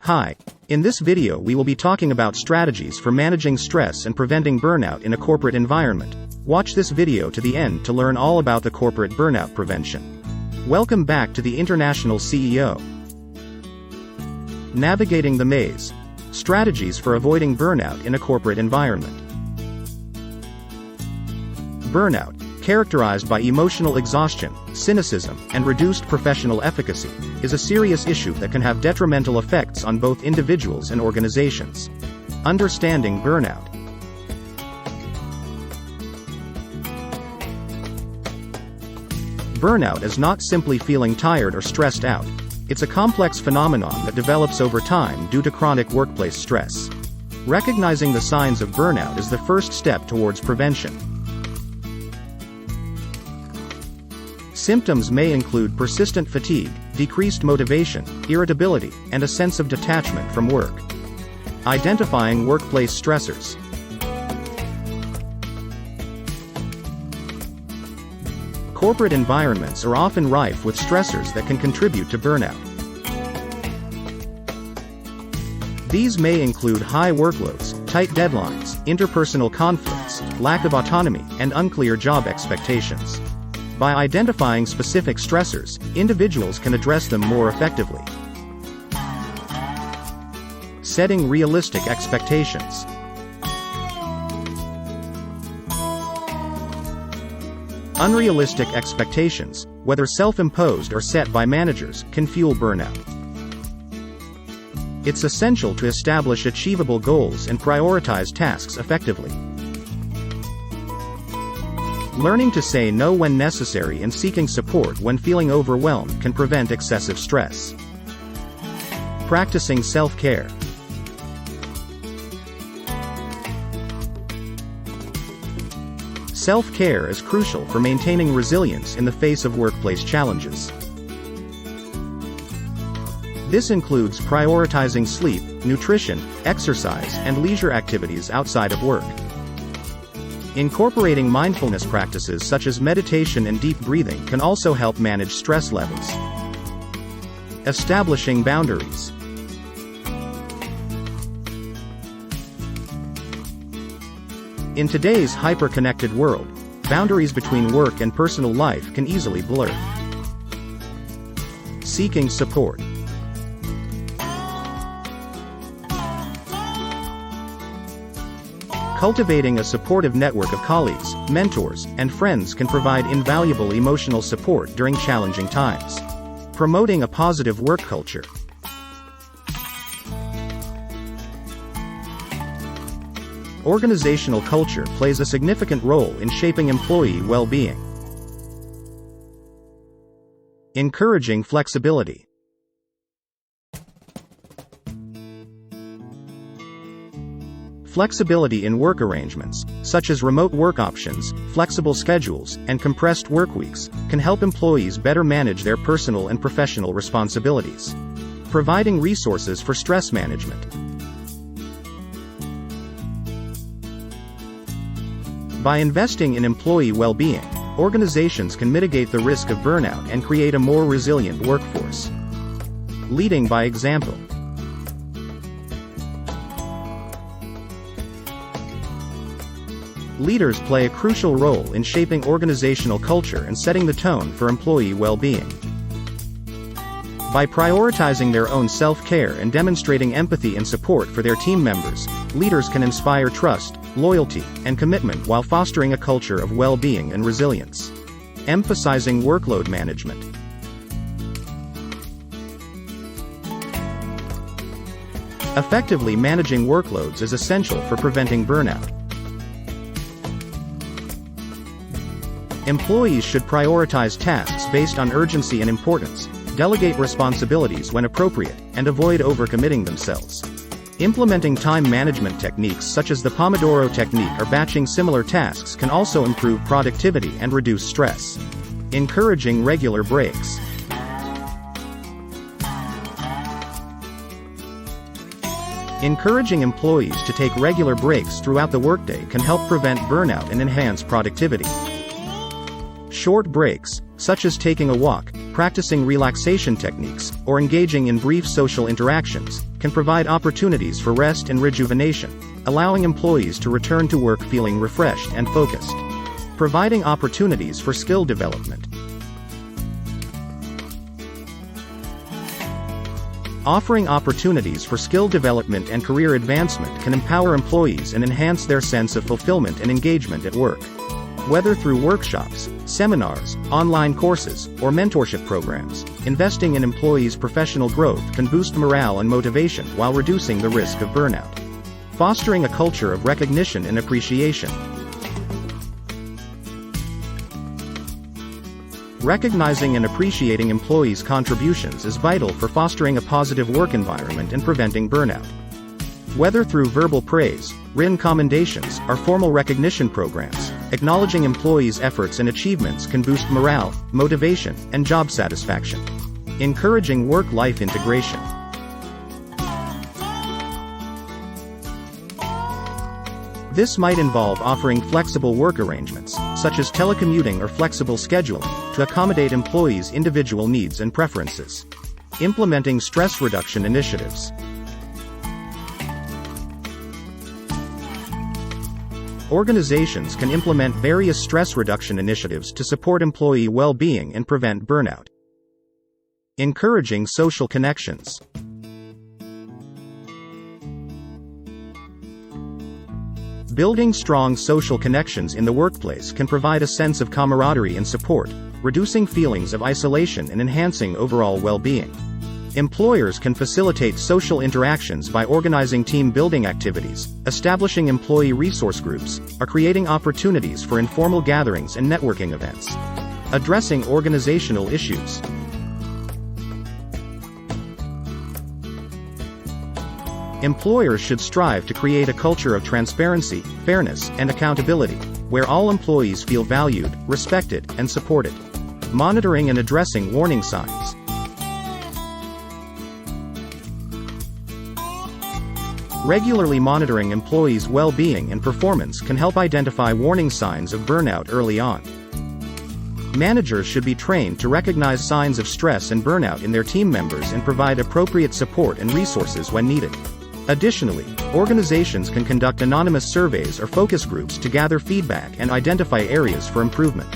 Hi. In this video we will be talking about strategies for managing stress and preventing burnout in a corporate environment. Watch this video to the end to learn all about the corporate burnout prevention. Welcome back to the International CEO. Navigating the maze. Strategies for avoiding burnout in a corporate environment. Burnout, characterized by emotional exhaustion, cynicism, and reduced professional efficacy, is a serious issue that can have detrimental effects on both individuals and organizations. Understanding burnout. Burnout is not simply feeling tired or stressed out. It's a complex phenomenon that develops over time due to chronic workplace stress. Recognizing the signs of burnout is the first step towards prevention. Symptoms may include persistent fatigue, decreased motivation, irritability, and a sense of detachment from work. Identifying workplace stressors. Corporate environments are often rife with stressors that can contribute to burnout. These may include high workloads, tight deadlines, interpersonal conflicts, lack of autonomy, and unclear job expectations. By identifying specific stressors, individuals can address them more effectively. Setting realistic expectations. Unrealistic expectations, whether self-imposed or set by managers, can fuel burnout. It's essential to establish achievable goals and prioritize tasks effectively. Learning to say no when necessary and seeking support when feeling overwhelmed can prevent excessive stress. Practicing self-care. Self-care is crucial for maintaining resilience in the face of workplace challenges. This includes prioritizing sleep, nutrition, exercise, and leisure activities outside of work. Incorporating mindfulness practices such as meditation and deep breathing can also help manage stress levels. Establishing boundaries. In today's hyper-connected world, boundaries between work and personal life can easily blur. Seeking support. Cultivating a supportive network of colleagues, mentors, and friends can provide invaluable emotional support during challenging times. Promoting a positive work culture. Organizational culture plays a significant role in shaping employee well-being. Encouraging flexibility. Flexibility in work arrangements, such as remote work options, flexible schedules, and compressed work weeks, can help employees better manage their personal and professional responsibilities. Providing resources for stress management. By investing in employee well-being, organizations can mitigate the risk of burnout and create a more resilient workforce. Leading by example. Leaders play a crucial role in shaping organizational culture and setting the tone for employee well-being. By prioritizing their own self-care and demonstrating empathy and support for their team members, leaders can inspire trust, loyalty, and commitment while fostering a culture of well-being and resilience. Emphasizing workload management. Effectively managing workloads is essential for preventing burnout. Employees should prioritize tasks based on urgency and importance, delegate responsibilities when appropriate, and avoid overcommitting themselves. Implementing time management techniques such as the Pomodoro technique or batching similar tasks can also improve productivity and reduce stress. Encouraging regular breaks. Encouraging employees to take regular breaks throughout the workday can help prevent burnout and enhance productivity. Short breaks, such as taking a walk, practicing relaxation techniques, or engaging in brief social interactions, can provide opportunities for rest and rejuvenation, allowing employees to return to work feeling refreshed and focused. Providing opportunities for skill development. Offering opportunities for skill development and career advancement can empower employees and enhance their sense of fulfillment and engagement at work. Whether through workshops, seminars, online courses, or mentorship programs, investing in employees' professional growth can boost morale and motivation while reducing the risk of burnout. Fostering a culture of recognition and appreciation. Recognizing and appreciating employees' contributions is vital for fostering a positive work environment and preventing burnout. Whether through verbal praise, written commendations, or formal recognition programs, acknowledging employees' efforts and achievements can boost morale, motivation, and job satisfaction. Encouraging work-life integration. This might involve offering flexible work arrangements, such as telecommuting or flexible scheduling, to accommodate employees' individual needs and preferences. Implementing stress reduction initiatives. Organizations can implement various stress reduction initiatives to support employee well-being and prevent burnout. Encouraging social connections. Building strong social connections in the workplace can provide a sense of camaraderie and support, reducing feelings of isolation and enhancing overall well-being. Employers can facilitate social interactions by organizing team-building activities, establishing employee resource groups, or creating opportunities for informal gatherings and networking events. Addressing organizational issues. Employers should strive to create a culture of transparency, fairness, and accountability, where all employees feel valued, respected, and supported. Monitoring and addressing warning signs. Regularly monitoring employees' well-being and performance can help identify warning signs of burnout early on. Managers should be trained to recognize signs of stress and burnout in their team members and provide appropriate support and resources when needed. Additionally, organizations can conduct anonymous surveys or focus groups to gather feedback and identify areas for improvement.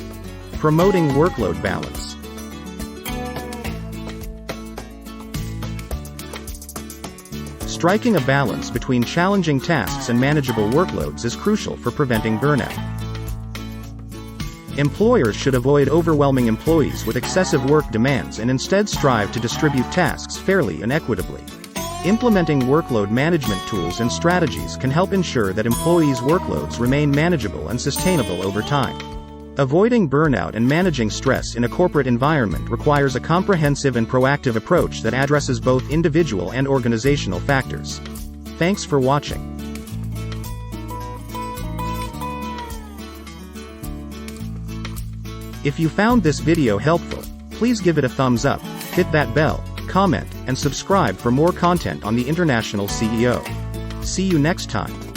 Promoting workload balance. Striking a balance between challenging tasks and manageable workloads is crucial for preventing burnout. Employers should avoid overwhelming employees with excessive work demands and instead strive to distribute tasks fairly and equitably. Implementing workload management tools and strategies can help ensure that employees' workloads remain manageable and sustainable over time. Avoiding burnout and managing stress in a corporate environment requires a comprehensive and proactive approach that addresses both individual and organizational factors. Thanks for watching. If you found this video helpful, please give it a thumbs up, hit that bell, comment, and subscribe for more content on the International CEO. See you next time.